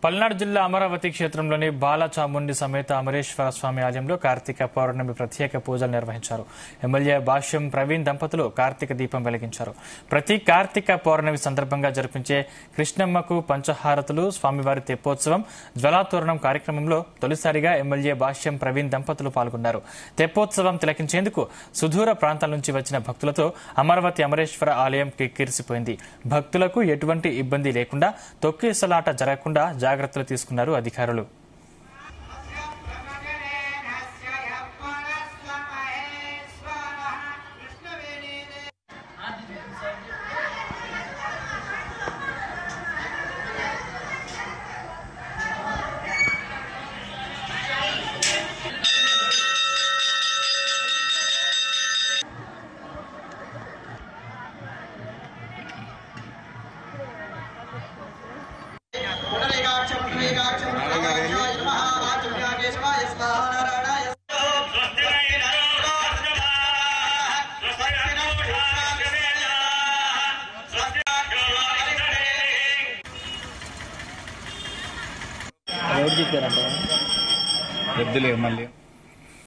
పల్నాడు జిల్లా అమరావతి క్షేత్రంలోని బాలచాముండి సమేత అమరేశ్వర స్వామి ఆలయంలో కార్తీక పౌర్ణమి ప్రత్యేక పూజలు నిర్వహించారు. ఎమ్మెల్యే భాష్యం ప్రవీణ్ దంపతులు కార్తీక దీపం వెలిగించారు. ప్రతి కార్తీక పౌర్ణమి సందర్భంగా జరిపించే కృష్ణమ్మకు పంచహారతులు, స్వామివారి తెప్పోత్సవం, జ్వలాతోరణం కార్యక్రమంలో తొలిసారిగా ఎమ్మెల్యే భాష్యం ప్రవీణ్ దంపతులు పాల్గొన్నారు. తెప్పోత్సవం తిలకించేందుకు సుదూర ప్రాంతాల నుంచి వచ్చిన భక్తులతో అమరావతి అమరేశ్వర ఆలయం కిక్కిరిసిపోయింది. భక్తులకు ఎటువంటి ఇబ్బంది లేకుండా, తొక్కిసలాట జరగకుండా జాగ్రత్తలు తీసుకున్నారు అధికారులు. వద్దులే మళ్ళీ